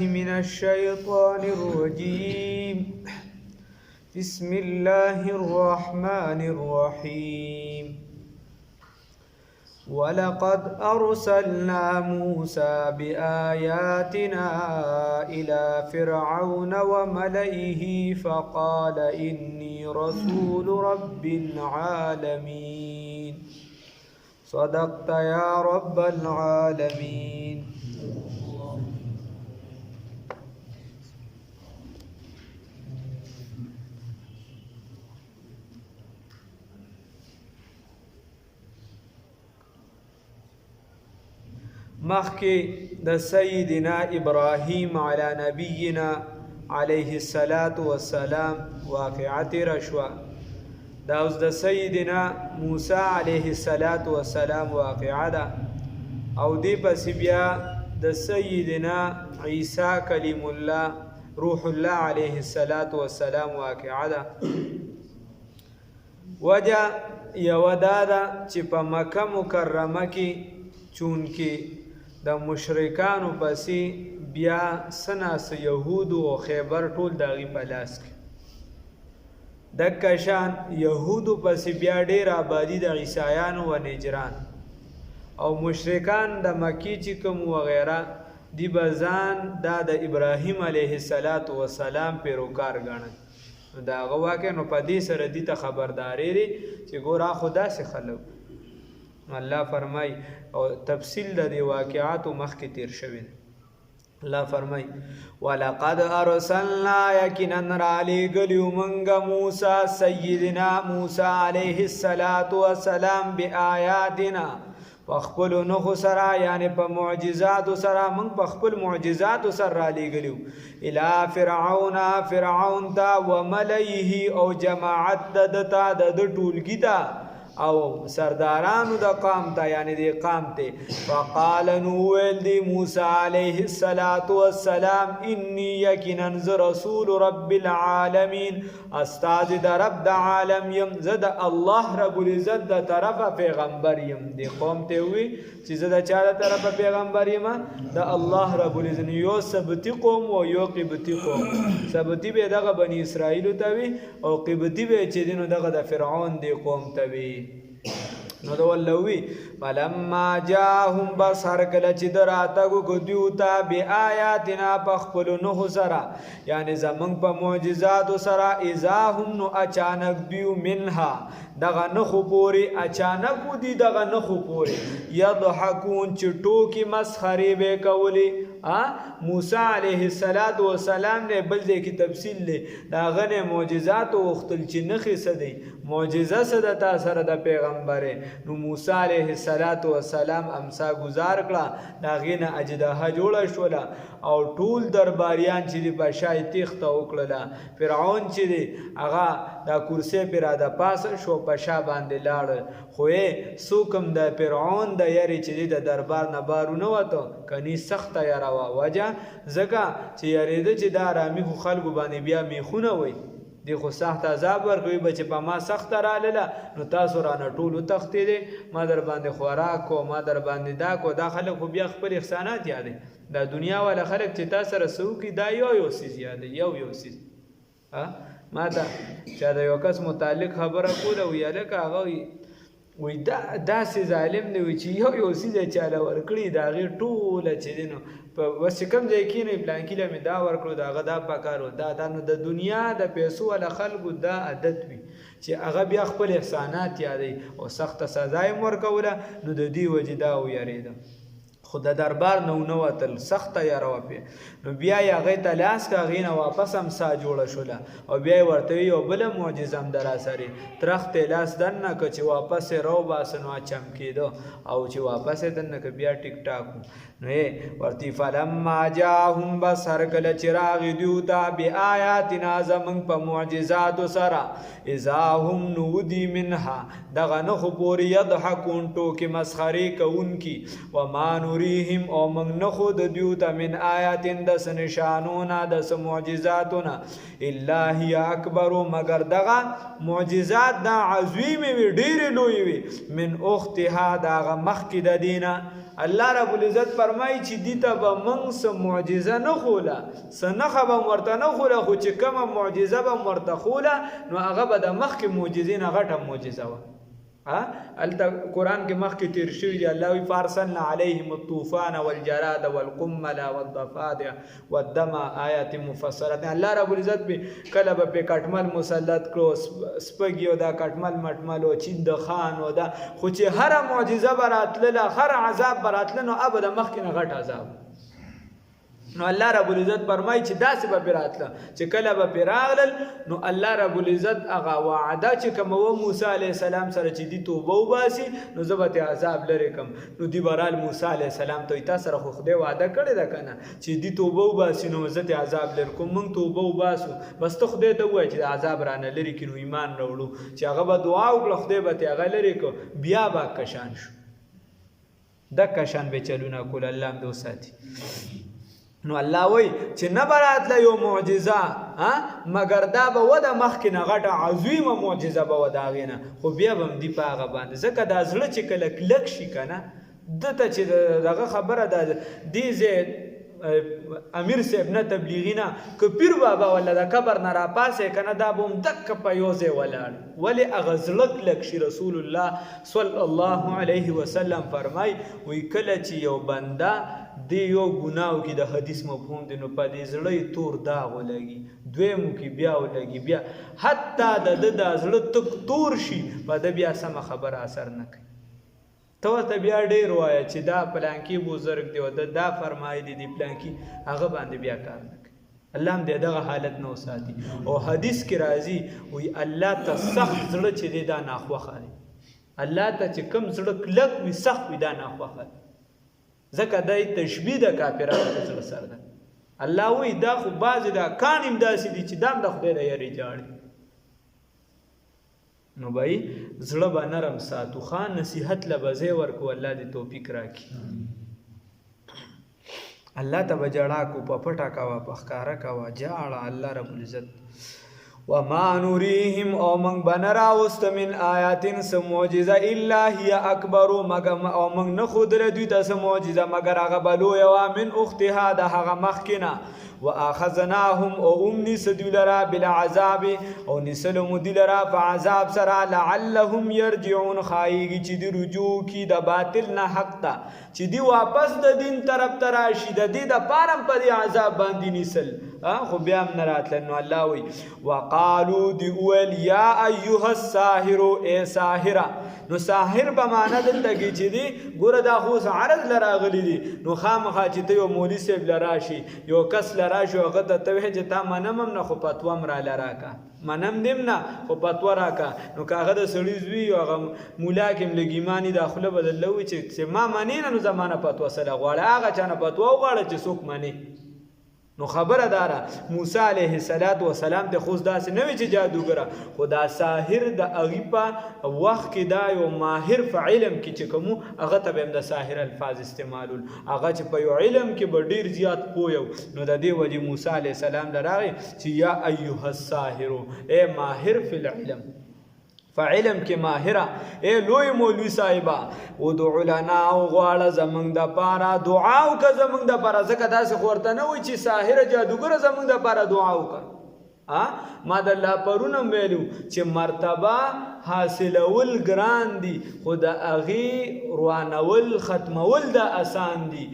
من الشيطان الرجيم بسم الله الرحمن الرحيم ولقد أرسلنا موسى بآياتنا إلى فرعون وملئه فقال إني رسول رب العالمين صدقت يا رب العالمين. مخکې د سیدنا ابراهیم علی نبینا علیه الصلاة والسلام واقعه تیره شوه. دا اوس د سیدنا موسی علیه الصلاة والسلام واقعه ده او دې پسې بیا د سیدنا عیسی کلیم الله روح الله علیه الصلاة والسلام واقعه ده. وجه یوه دا ده چې په مکه مکرمه کې چونکې د مشرکانو پسې بیا سناس یهودو او خیبر ټول د هغې په لاس کې دکه شان یهودو پسې بیا ډېر آبادي د عیسایانو و نجران او مشرکان د مکې چې کوم وغیره دی به ځان دا د ابراهیم علیه السلام پیروکار ګڼل. نو د هغه واقع نو په دې سره دې ته خبرداری دی چې ګوره خو داسې خلک الله فرمای او تفصیل د دې واقعاتو مخکې تیر شوی. الله فرمای ولقد ارسلنا یقینا رالیږلیو موږ موسی سیدنا موسی علیه السلام بآیاتنا په خپلو نښو سره یعنی په معجزاتو سره موږ په خپل معجزاتو سره رالیږلیو الی فرعون ته وملئه او جماعت د ته د ټولګي ته او سردارانو د قام ته یعنی د قام ته فقال نو ویل دی موسی علیه السلام انی یقینا رسول رب العالمین استاذ د رب د عالم یم زه د الله رب العزت د طرفه پیغمبر یم. دی قوم ته وی چې زه د چا د طرفه پیغمبر یم؟ د الله رب العزت. یو سبتی قوم و یو قبطی قوم. سبتی به دغه بنی اسرائیل ته وی او قبطی به چې دینو دغه د فرعون دی قوم ته وی. نو د ولوی فلما جاءهم بس هر کله چې د راتګو کو دیو ته بآیاتنا په خپلو نښو سره یعنی زمونږ په معجزاتو سره اذا هم نو اچانک دیو منها دغه نښو پورې اچانک ودي دغه نښو پورې یضحکون چې ټوکې مسخرې به یې کولې. موسی علیه السلام نه بل دی کې تفصیل دی د هغه نه معجزاتو غوښتل چې نښې څه دی معجزه څه ده تا سره د پیغمبرې. نو موسی علیه السلام امسا گزار کړه د هغې نه اجدها جوړه شوله او ټول درباریان چې دي په شا یې تیښته وکړله. فرعون چې دی هغه دا کرسۍ پرې را د پاسه شو په شا باندې لاړل خو یې څوک هم د فرعون د یارې چې دی د دربار نه بار ونه وته کني سخته یاره وه. وجه ځکه چې یارېده چې دا ارامي خو خلکو باندې بیا میخونه وی دی خو سخت عذاب ورکوي به چې په ما سخته راغله نو تاسو رانه ټول وتښتېدې ما در باندې خوراک کو ما در باندې دا کو. دا خلک خو بیا خپل احسانات یادوي. دا دنیا والا خلک چې تا سره څه وکړي دا یو څیز یادوي یو څیز. ما ته چا د یو کس متعلق خبره کوله وی هلکه هغه وی داسې ظالم دی وی چې یو څیز یې چاله ورکړي د هغې ټوله چې دی نو بس چې کوم ځای کښېنوي پلانکي له مې دا ورکړو د هغه دا پکار و دا نو د دنیا د پیسو والا خلکو دا عادت وي چې هغه بیا خپل احسانات یادوي او سخته سزا یې ورکوله نو د دې وجې دا ویرېده خو د دربار نه ونه وتل سخته یاره وه پې. نو بیا یې هغې ته لاس که هغې نه واپس هم سا جوړه شوله او بیا یې ورته یو بله معجزه هم د راسرې ترخت یې لاس دننه که چې واپس یې راوباسه نو چمکېده او چې واپس یې دننه که بیا ټیک ټاک و. نو یې ورته فلما جاءهم بس هر کله چې راغی دوی ته بآیاتنا زموږ په معجزاتو سره اذا هم نو ودي منها دغه نښو پورې یضحکون ټوکې مسخرې کوونکي وما نوریهم او موږ نه ښود دوی ته من آیاتن داسې نشانونه داسې معجزاتونه الا هی اکبر مگر دغه معجزات دا عظیمې وي ډېرې لویې وي من اختها د هغه مخکې د دینه الله رب العزت فرمایي چې دې ته به موږ څه معجزه نه ښوله څه نښه به م ورته نه ښوله خو چې کومه معجزه به م ورته ښوله نو هغه به د مخکې معجزې نه غټه معجزه وه هلته قرآن کې مخکې تیر شوي دي الله وایي فارسلنا علیهم الطوفان والجراد والقمل والضفادع والدم آیات مفصلات الله رب العزت به کله به پې کټمل مسلط کړو سپږي او دا کټمل مټمل او چین د خان او دا خو چې هره معجزه به راتلله هر عذاب به راتله نو ابه د مخکې نه غټ عذاب نو الله رب العزت فرمایي چې داسې به پې راتله چې کله به پې راغلل نو الله رب العزت هغه وعده چې کومه وه موسی علیه السلام سره چې دي توبه وباسي نو زه به ترې عذاب لرې کړم نو دوی به رال موسی علیه السلام ته وایي تا سره خو خدای وعده کړې ده که نه چې دي توبه وباسي نو زه ترې عذاب لرې کوم موږ توبه وباسو بس ته خدای ته ووایه چې د عذاب رانه لرې کړي نو ایمان راوړو چې هغه به دعا وکړه خدای به ترې هغه لرې کړو بیا به کشان شو دکه شان به چلونه کول الله هم دې وساتي نو الله وای چې نه براتله یو معجزه مگر دا به و د مخکې نه غټه عظیمه معجزه به و د هغې نه خو بیا به هم دي په هغه باندې ځکه دا زړه چې کله کلک شي که نه دته چې دغه خبره ده دې ځای امیر صاحب نه تبلیغي نه که پیر بابا ولا د قبر نه راپاسې که نه دا به هم دکه په یو ځای ولاړ ولې هغه زړه کلک شي رسول الله صلی الله علیه وسلم فرمای وی کله چې یو بنده دی یو ګناو کې د حدیث مفهوم دی نو په دې زړه یې تور داغ ولګي دویمو کې بیا ولګي بیا حتی د ده دا زړه تک تور شي په ده بیا سمه خبره اثر نه کوي ته ورته بیا ډېر وایه چې دا پلانکي بزرګ دی او ده دا فرمایلی دی پلانکي هغه باندې بیا کار نه کوي الله هم دې دغه حالت نه وساتي او حدیث کې راځي وایي الله ته سخت زړه چې دی دا ناخوښه دی الله ته چې کوم زړه کلک وي سخت وي دا ناخوښه دی ځکه دا تشبیه د کافرانو په زړه سره ده الله وایي دا خو بعضې دا کان هم داسې دي چې دا هم د خدای د یارې جاړي نو بھائی زړه به نرم ساتو خان نصیحت له به ځای ورکو الله دې توفیق راکړي الله ته به جړا کو په پټه کوه په ښکاره کوه جاړه الله رب العزت وما نوريهم او من بنراوست من آیاتن س معجزه الا هي اکبر مگر او من نخود دوی ته س معجزه مگر هغه بلو یوا من اختها د هغه مخکنا واخذناهم او امني سدلرا بالعذاب او نسلم دلرا فعذاب سرا لعلهم يرجعون خایږي چې دی رجوع کی د باطل نه حق ته چې دی واپس د دین طرف ته راشي د دې د پارم په عذاب باندې نسل خو بیا هم نه راتله نو الله وایي وقالو دی وویل یا ایها الساحر ای ساحره نو ساحر به معنا دلته کې چې دی ګوره دا خو اوس عرض له راغلي دي نو خامخا چې ته یو مولي صاحب له راشي یو کس له راشي هغه ته ته وایې چې تا منم هم نه خو فتوا هم راله راکړه منم دیم نه خو فتوا راکړه نو که هغه د سړي زوی او هغه مولا کې هم لږ ایماني دا خوله به درله وایي چې ما منې نه نو زما نه فتوا سره غواړه هغه چا نه فتوا وغواړه چې څوک منې نو خبره داره موسی علیه السلام ته خو داسې نه وي چې جادوګره خو دا ساحر د هغې په وخت کې دا یو ماهر په علم کې چې کوم هغه ته به هم د ساحر الفاظ استعمالول هغه چې په یو علم کې به ډېر زیات پوه نو د دې وجې موسی علیه السلام له راغی چې یا ایها الساحر ای ماهر فی العلم فعلم کې ماهره اے لوی مولوی صاحبہ ودعو لنا او غواړه زمونږ دپاره دعا وکړه زمونږ دپاره ځکه داسې خو ورته نه وایي چې ساحره جادوګره زمونږ دپاره دعا وکړه ما د الله پرونه ویلو چې مرتبه حاصلول ګران دي خو د هغې روانول ختمول د اسان دي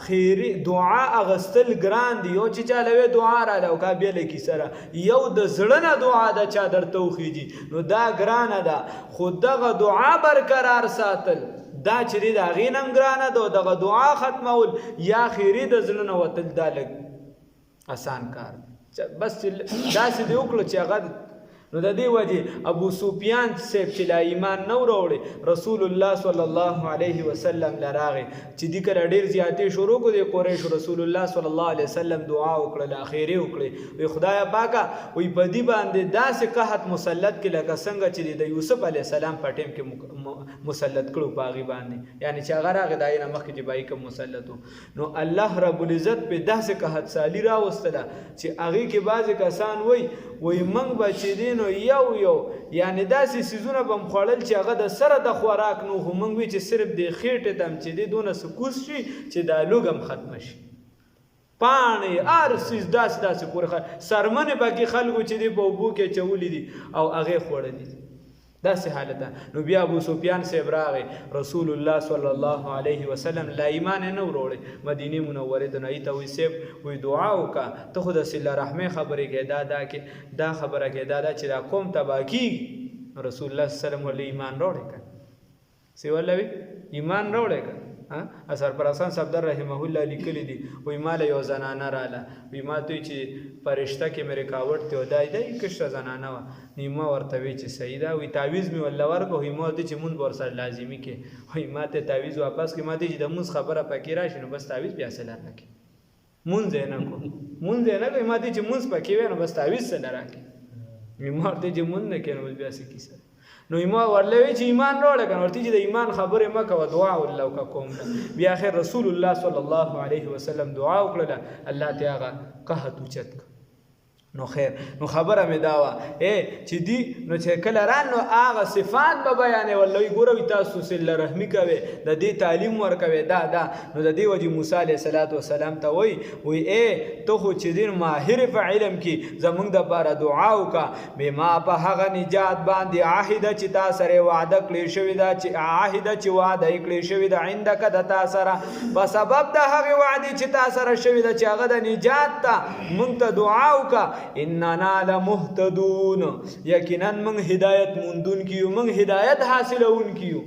خیري دعا اغستل ګران دي یو چې چاله وی دعا راله او کا بیا لیکي سره یو د زړه نه دعا ده چا درته وخیږي نو دا ګرانه ده خو دغه دعا برقرار ساتل دا چې دی د هغې نه هم ګرانه ده دغه دعا ختمول یا خیري د زړه نه وتل دا لږ اسان کار بس داسې دی وکړو چې هغه نو د دې وجې ابو سفیان صاحب چې لا ایمان نو راوړی رسول الله صلی الله علیه وسلم لراغه چې دې کله ډیر زیاتې شروع کو د قریش رسول الله صلی الله علیه وسلم دعا وکړه اخیری وکړي وی خدای پاکه وی بدی باندې داسې قحط مسلط کې لکه څنګه چې د یوسف علیه السلام په ټیم کې مسلط کړو پاغي باندې یعنی چې هغه راغی دای نه مخکې چې بای کوم مسلطو نو الله رب العزت په داسې قحط سالی راوستله چې هغه کې بعض کسان وای منګ بچی دینو یو یعنی داسې سيزونه بم خوړل چې هغه د سره د خوراک نو هم وی چې صرف د خېټه تم چې د دونه سکوس شي چې د لوګم ختم شي پانی ارسیز داسې پورې سرمنه باقي خلکو چې دی په وبو کې چولې دي او هغه خوړل دي داسې حالت نو بیا ابو سفیان صاحب راغی رسول الله صلی الله علیه وسلم لا ایمان نه وروړي مدینه منوره ته نه ته وی صاحب وی دعا وکا ته خود صلی رحمه خبرې کې دا خبره کې دا چې دا قوم تباکی رسول الله صلی الله علیه وسلم ایمان وروړي سی ولوي ایمان وروړي اثر پر حسن صفدر رحمه الله لیکلی دي وی مال یو زنانه رااله وی ما ته چې فرشته کې مې رکاوټ ته ودای کښه زنانه و نیمه ورته وی چې سیدا وی تعویز می ول ورکو وی ما ته چې مون ور سره لازمی کې وی ما ته تعویز واپس کې ما ته چې د موس خبره پکې راشي نو بس تعویز بیا سره راکې مونږ نه کوي ما ته چې موس پکې وینم بس تعویز سره راکې وی ما ته چې مون نه کینو بیا سې کیسه نو ایمان ورلوي چې ایمان راوړل کنه ورته چې د ایمان خبره مکه او دعا ولله کا کوم بیا اخر رسول الله صلی الله علیه وسلم دعا وکړه الله تعالی قحط چت نو خیر نو خبره مې دا وا چې دی نو چې کله ران نو هغه صفات به بیانې ولوي ګوروي تاسو سره رحمی کوي د دې تعلیم ورکوي دا نو د دې وجه موسی علیه السلام ته وای ته خو چې دین ماهر په علم کې زمونږ د بار دعا وکا به ما په هغه نجات باندې عهد چې تا سره وعده کړی شوی دا چې عهد چې وعده کړی شوی دا عندك د تا سره په سبب د هغه وعده چې تا سره شوی دا چې هغه د نجات ته مونږ ته دعا وکا اننا لمهتدون یقینا من هدایت مندون کیو من هدایت حاصلون کیو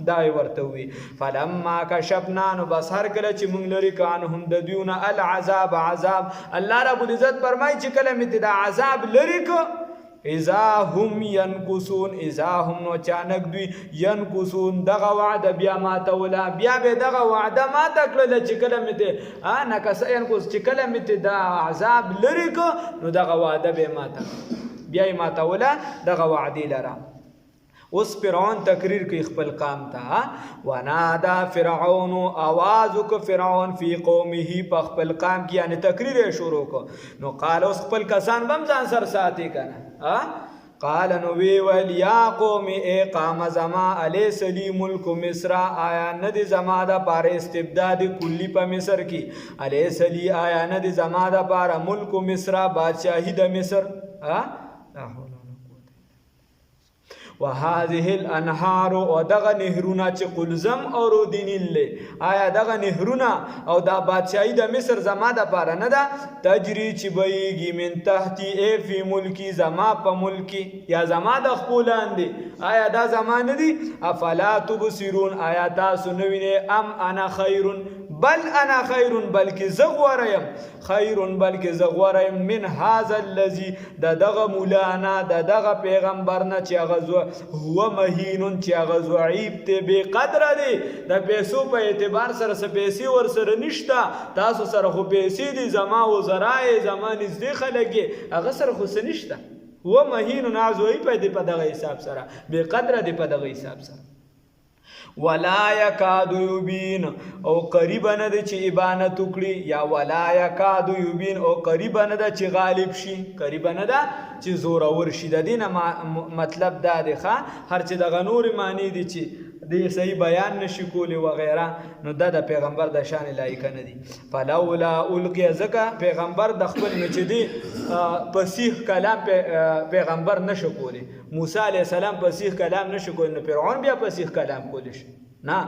دای ورته وی فلما کشفنا نو بس هر کله چې مونږ لري کانهم د دیونه العذاب عذاب الله رب العزت فرمای چې کله مت د عذاب لري کو اذا هم ينقصون اذا هم نو چانک دوی ينقصون دغه وعده بیا ما تولا بیا به دغه وعده ما تکړه چې کله مته انا کس ينقص چې کله مته د عذاب لري کو نو دغه وعده به ما تکړه بیا ما تولا دغه وعده لرا اوس فرعون تقریر کوي خپل قوم ته ونادا فرعون आवाज وک فرعون فی قومه په خپل قوم کې یعنی تقریر شروع کو نو قال اوس خپل کسان بم ځان سر ساتي کنه قال نو وی ول یا قوم ای قام زما الیس لی ملک مصر آیا ندی زما د پاره استبداد کلی په مصر کې الیس لی آیا ندی زما د پاره ملک مصر بادشاہی د مصر وهذه الانهار او دغه نهرونه چې قلزم او رودینل آیا دغه نهرونه او دا بادشاہي د مصر زما د پاره نه ده تجری چې بهيږي من تحتي ای فی ملکی زما په ملکی یا زما د خپلاندې آیا دا زمانه دي افلا تبصرون آیا تاسو نو وینئ ام انا خیر بل انا خیر بلکې زغوریم خیر بلکې زغوریم من هذا الذي دغه مولانا دغه پیغمبر نه چې هغه هو مهین چې هغه ضعیف ته بے قدر دی د پیسو په اعتبار سره څه پیسې ور سره نشته تاسو سره خو پیسې دي زما او زرای زمانه زده خلګي هغه سره خو څه نشته هو مهین ضعیف دی په دغه حساب سره بے قدر دی په دغه حساب سره ولا یکاد یبین او قریب نه د چې ابانت وکړي یا ولا یکاد یبین او قریب نه د چې غالب شي قریب نه د چې زور اور شي د دینه مطلب دا دی ښا هر چې د غنور معنی دي چې د صحیح بیان نشي کولی و غیره نو د پیغمبر د شان لایق نه دي فلولا القی زکه پیغمبر د خپل نه چې دی فصیح کلام پیغمبر نشو کولی موسی علیہ السلام فصیح کلام نشو کولی نو فرعون بیا فصیح کلام کولی شي نه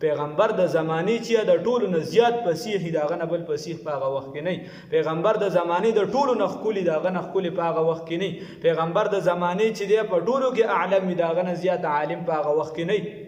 پیغمبر د زمانی چې د ټولو نه زیات فصیح داغه نه بل فصیح په هغه وخت کې نه پیغمبر د زمانی د ټولو نه خولي داغه نه خولي په هغه وخت کې نه پیغمبر د زمانی چې دی په ټولو کې اعلم داغه نه زیات عالم په هغه وخت کې نه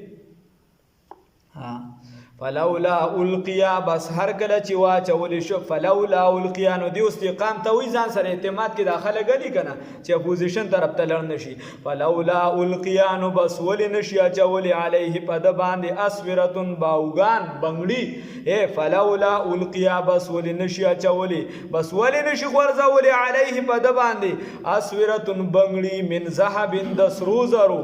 فلولا القیا بس هر کله چې واچول شو فلولا القیا نو دی استقام ته وی ځان سره اعتماد کې داخله غلی کنه چې اپوزیشن طرف ته لړ نشي فلولا القیا نو بس ول نشي اچول علیه پد باندې اسورتن باوغان بنگړي اے فلولا القیا بس ول نشي اچول بس ول نشي غرزول علیه پد باندې اسورتن بنگړي من ذهب د سروزرو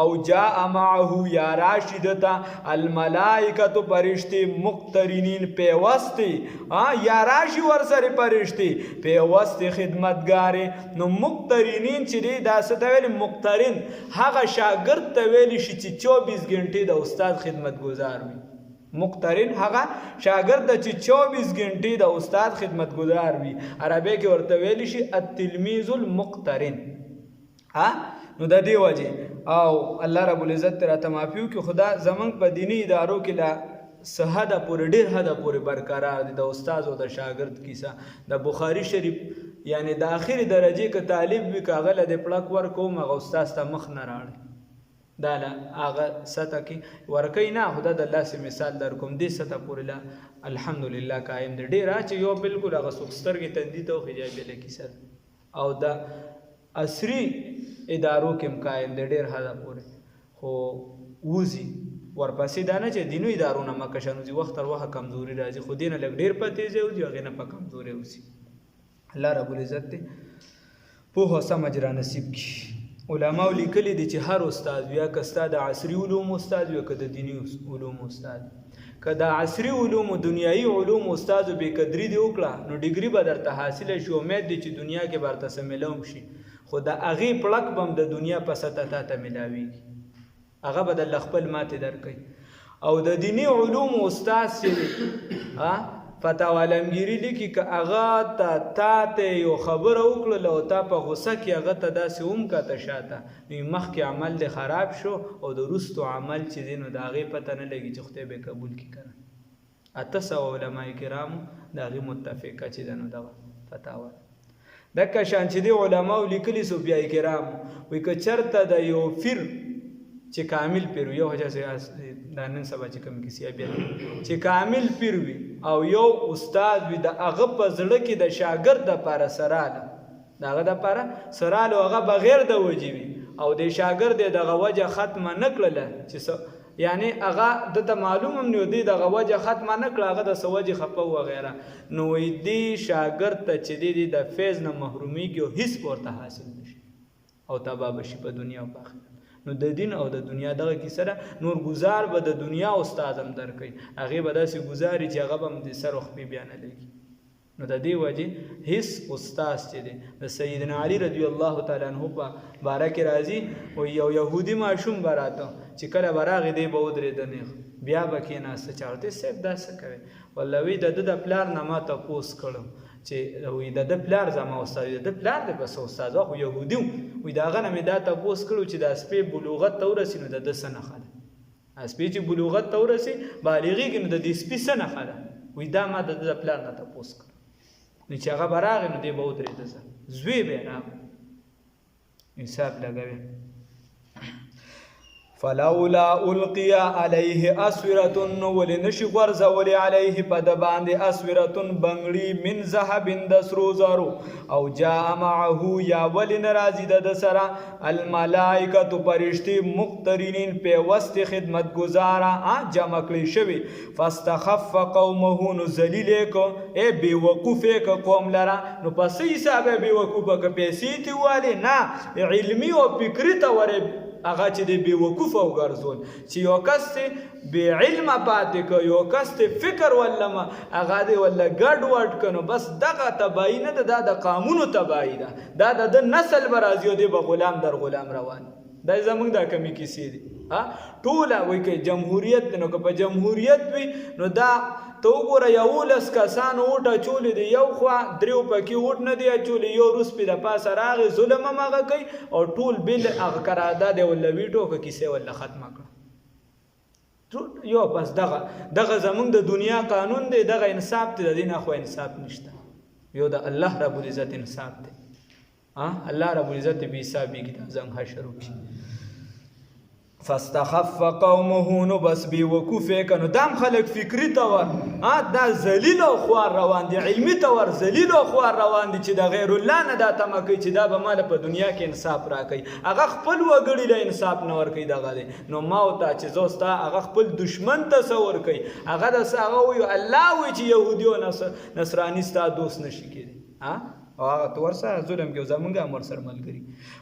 او جاء معه یا راشدتا الملائکه فرشتي مقترنین پیوستی یا راشي ورسره فرشتي پیوستی خدمتګار نو مقترنین چې دی دا څه ته ویل مقترن هغه شاګرد ته ویل شي چې 24 غنټې د استاد خدمتګزار وي مقترن هغه شاګرد چې 24 غنټې د استاد خدمتګزار وي عربی کې ورته ویل شي التلمیذ المقترن نو د دې وجه او الله رب العزت راته معافیو کې خدا زمنګ په دینی ادارو کې لا سهدا پورې ډیر هدا پورې برقرار دي د استاد او د شاګرد کیسه د بخاری شریف یعنی د اخري درجه کې طالب وی کاغله د پړک ور کوم هغه استاد ته مخ نه راړي دا لا هغه ستا کې ورکې نه خدا د الله سي مثال در کوم دي ستا پورې لا الحمدلله قائم دي ډیر چې یو بالکل هغه سوکستر کې تندي ته خو جای بل کیسه او د عصري ادارو کې قائم دي ډیر هدا پورې خو وزي ورپسې دا نه چې دینو ادارونه مکشانو چې وخت تر وخت کمزوري راځي خو دینه لګ ډیر پته ځي او هغه نه په کمزوري اوسي الله رب العزت په سمجھ را نصیب کی علماء لیکلي دي چې هر استاد یا کستا د عصري علوم استاد یا د دینی علوم استاد کدا عصري علوم او دنیوي علوم استاد به قدرې دی وکړه نو ډیګري به درته حاصله شي امید دي چې دنیا کې برته سملوم شي خو د اغي پړک بم د دنیا په سطح ته ملاوي هغه به د خپل ماته درکې او د دینی علوم استاد سي فتاوا علمگیری لیکي که هغه ته یو خبره وکړه او تا په غوسه کې هغه ته داسې هم کته شاته نو مخکې عمل د خراب شو او د وروستو عمل چې دی نو د هغې پته نه لګي چې خدای به قبول کړي کنه 800 علما کرامو د هغې متفقه چې ده نو دغه فتاوا دکه شان چې دی علماو لیکلي صوفیای کرامو وایي که چېرته د یو پیر چې کامل پیر وي یو دا نن سبا چې کوم کیسې بیا چې کامل پیر وي او یو استاد وي د هغه په زړه کې د شاګرد دپاره سراله د هغه دپاره سراله هغه بغیر د وجې وي او د شاګرد یې دغه وجه ختمه نه کړله چې یعنی هغه دته معلوم هم نه دی دغه وجه ختمه نه کړه هغه د څه وجې خفه وغیره نو وایي دې شاګرد ته چې دی د فیض نه محرومیږي او هېڅ ورته حاصل نشي او تباه به شي په دنیا او په آخرت نو د دین او د دنیا دغه کیسه ده نور گزار به د دنیا استاد هم درکوي هغې به داسې گزاري چې هغه به هم د سر وخت بیا نه لګي نو د دې وجې هیڅ استاد چې دی د سیدنا علي رضی الله تعالی عنه په باره کې راځي او یو یهودي ماشوم به راته چې کله به راغی دی به ودرېده نیغ بیا به کېناسته چا ورته صاحب دا څه کوې والله وی د ده د پلار نه ما تپوس کړم چې وی د ده پلار زما استاد د ده پلار دی بس استاد خو یهودي وي د هغه نه مې دا تپوس کړو چې د سپی بلوغت ته ورسي نو د ده څه نښه ده سپی چې بلوغت ته ورسي بالغېږي نو د دې سپي څه نښه ده وی دا ما د ده د پلار نه تپوس کړو نو چې هغه به راغی نو دی به ودرېده زه زوی به یې راغی حساب لګوي فلولا القي عليه اسوره نو ولنشي غرزول عليه پد باندې اسوره بنگړي من ذهب د سرو زرو او جاء معه یا ولن راضي د سرا الملائکه فرشتي مقترنين په وست خدمت گزارا جمع کړي شوی فاستخف قومه نو ذلیل کو اے بے وقوف ک قوم لرا نو پسې حساب بے وقوف ک پیسې تی والی نه علمي او فکری ته ور هغه چې دی بې وقوفه وګرځول چې یو کس دی بې علمه پاتې که یو کس دی فکر ولمه هغه دی ولا ګډ وډ که نو بس دغه تباهي نه ده دا د قانونو تباهي ده دا د ده نسل به راځي او دی به غلام در غلام روان دا زموږ دا کمی کیسې دي ټوله وایي که جمهوریت دی نو که په جمهوریت وي نو دا ته وګوره 11 کسانو اوټ اچولی دی یو خوا دریو پکې اوټ نه دی اچولی یو روس پې د پاسه راغی ظلم هم هغه کوي او ټول بل هغه قرارداد یې وله ویټو که کیسې وله ختمه کړه یو بس دغه زموږ د دنیا قانون دی دغه انصاف دی د دې نه خو انصاف نشته یو د الله رب العزت انصاف دی الله رب العزت بې حسابېږي دا زنګ حشر وکړي فاستخف قومه نو بس بی وقوفه کنو دام خلق فکری تور دا ذلیل او خوار روان دي علمی تور ذلیل او خوار روان دي چې د غیر الله نه دا تمه کوي چې دا به مال په دنیا کې انصاف راکړي هغه خپل وګړي له انصاف نه ور کوي دغه دی نو ما او تا چې زوستا هغه خپل دشمن تصور کوي هغه د هغه وي الله وي چې يهودي او نصراني ستا دوست نشي کېدی او هغه تور سره ظلم کې زمونږه امر سره ملګری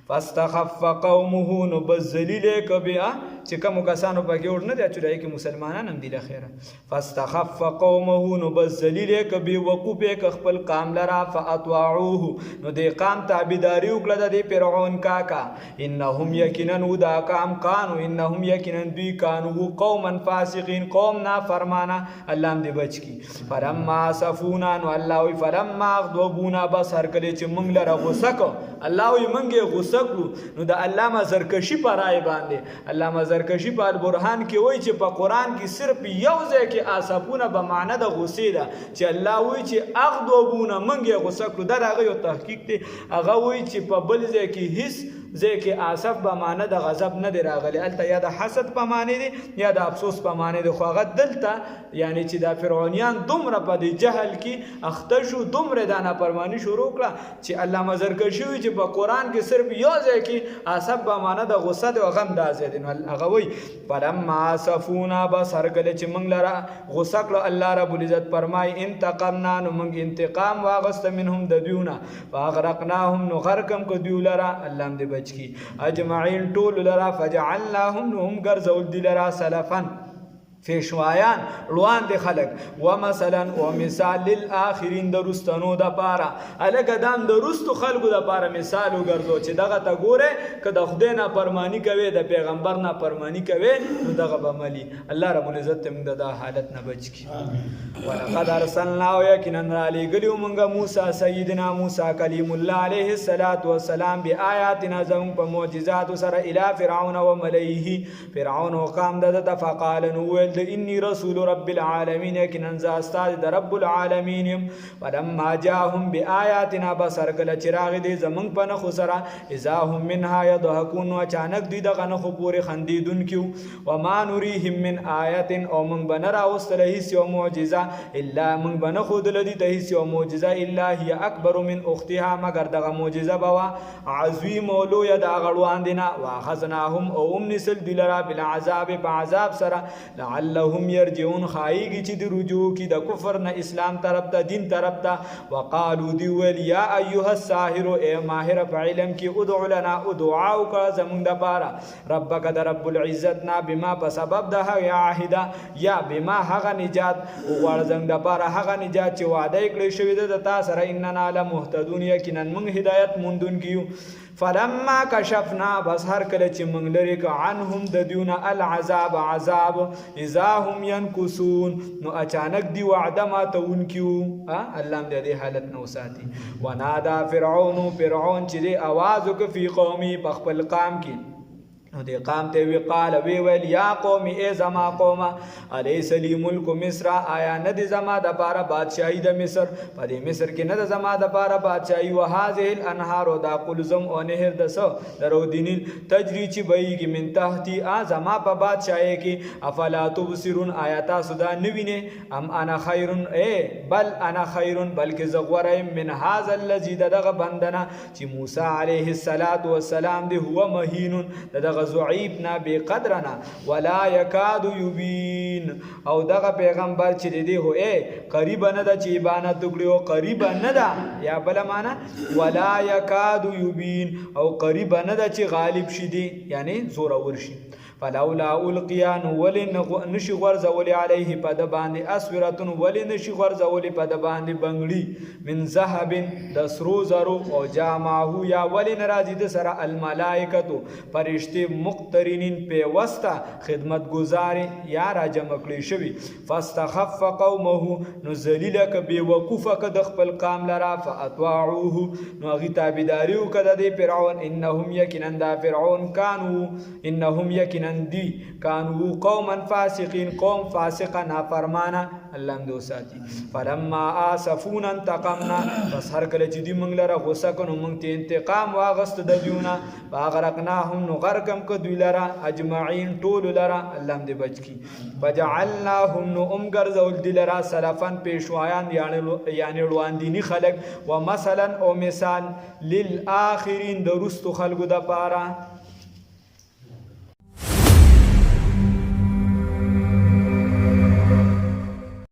فاستخف قومه نو بذلیل کبیا چې کوم کسانو پکې ور نه دي چې دای کې مسلمانان هم دي له خیره فاستخف قومه نو بذلیل کبي وقوبه ک خپل قام لرا فاطاعوه نو دې قام تابعداري وکړه د فرعون کاکا انهم یقینا ودا قام کانو انهم یقینا دوی کانو قوما فاسقین قوم نا فرمانا الله دې بچ کی فلما صفونا نو الله وی فلما غضبونا بس هر کله چې مونږ لره غوسه کو الله وی مونږه غوسه کړو نو د علامه زرکشی پر رائے باندې علامه زرکشی په البرهان کې وایي چې په قران کې صرف یو ځای کې آسفونه به معنی د غوسې ده چې الله وایي چې اغضبونه مونږه غوسه کړو دا هغه یو تحقیق دی هغه وایي چې په بل ځای کې هیڅ ځکه کې آسف به معنی د غضب نه دی راغلی الته یا د حسد په معنی دی یا د افسوس په معنی دی خو هغه دلته یعنی چې د فرعونیان دومره په دې جهل کې اخته شو دومره د نافرمانی شروع کړه چې علامه زرکشی وایي چې په قران کې صرف یو ځای کې آسف به معنی د غصه دی او غم د ازید نو هغه وایي فلما آسفونا بس هر کله چې موږ لره غصه کړو الله رب العزت فرمای انتقمنا نو موږ انتقام واغست منهم د دیونه فاغرقناهم نو غرقم کو دیو لره الله دې کی اجمعین طول لرا فجعلناهم هم غرزول دی لرا سلفا فیشوایان روان دي خلق ومثلا ومثال للآخرین درستنو د پاره الګ دام درستو خلقو د پاره مثال وګرځو چې دغه ته ګوره که د خدای نه پرمانی کوي د پیغمبر نه پرمانی کوي نو دغه بملی الله رب العزت موږ د حالت نه بچ کی ولقد ارسلنا یقینا علی گلیو موږ موسی سیدنا موسی کلیم الله علیه الصلاۃ والسلام بیااتنا زم په معجزات سره الی فرعون و ملئه فرعون وقام د فقال نو انی رسول رب العالمین یقینا ز استاد د رب العالمین ولما جاءهم بآیاتنا بصر کله چراغ دې زمنګ پنه خو سره اذا هم منها يضحكون اچانک دوی دغه نه خو پورې خندیدون کیو وما نريهم من آیات او من بنرا واستله هیڅ معجزه الا من بنه خود لدی ته هیڅ معجزه الا هي اکبر من اختها مگر دغه معجزه بوا عظیم اولو یا د غړوان دینا واخذناهم او نسل دلرا بالعذاب بعذاب سره لعلهم يرجعون خایږي چې د رجوع کی د کفر نه اسلام طرف ته دین طرف ته وقالو دی ول یا ایها الساحر ای ماهر فعلم کی ادع لنا ادعا وک زمون د پاره ربک د رب العزت نا بما په سبب ده یا عهدا یا بما هغه نجات وغواړ زنګ د پاره هغه نجات چې وعده کړی شوی د تا سره اننا لمهتدون یقینا من هدایت موندون کیو فلما کشفنا بس هر کله چې موږ لري ک عنهم د دیونه العذاب عذاب اذا هم ينكسون نو اچانک دی وعده ما تون کیو الله دې حالت نو ساتي ونادا فرعون چې دی आवाज وک فی قومي په خپل قام کې نو دې قام ته وی قال وی ویل یا قوم ای زما قوم الیس لی ملک مصر آیا نه د زما د پاره بادشاہی د مصر په دې مصر کې نه د زما د پاره بادشاہی و هذه الانهار دا قلزم او نهر د سو درو دینل تجری چې بیږي من تحتی زما په بادشاہی کې افلا تبصرون آیات سودا نوینه ام انا خیر بل انا خیر بلکې زغورم من هذا الذي دغه بندنا چې موسی علیه السلام دی هو مهین دغه ضعیفنا بقدرنا ولا یکاد یبین او دغه پیغمبر چې دی هو قریب نه د چې عبادت وکړو قریب نه ده یا بل معنا ولا یکاد یبین او قریب نه ده چې غالب شدي یعنی زور ورشي فلولا القيان ولن نشي غرزول عليه پد باندې اسورتن ولن نشي غرزول پد باندې بنگړي من ذهب د سرو زرو او جامعه یا ولن راضی د سره الملائکه فرشتي مقترنین په واسطه خدمت گزار یا را جمع کړی شوی فاستخف قومه نو ذلیلک بی وقوفک د خپل قام لرا فاطاعوه نو غی تابعداریو کده د فرعون انهم یقینا د فرعون کانوا انهم یقینا یقینا دی کانو قوما فاسقین قوم فاسقا نافرمانا الله دې وساتي فلما آسفونا انتقمنا پس هر کله چې دوی موږ لره غوسه کړو موږ ته انتقام واغست د دویونه فاغرقناهم نو غرقم که دوی لره اجمعین ټولو لره الله دې بچ کی فجعلناهم نو ګرځول دوی لره سلفن پیشوایان یعنی وړاندیني خلک و مثلا او مثال للآخرین د رستو خلکو دپاره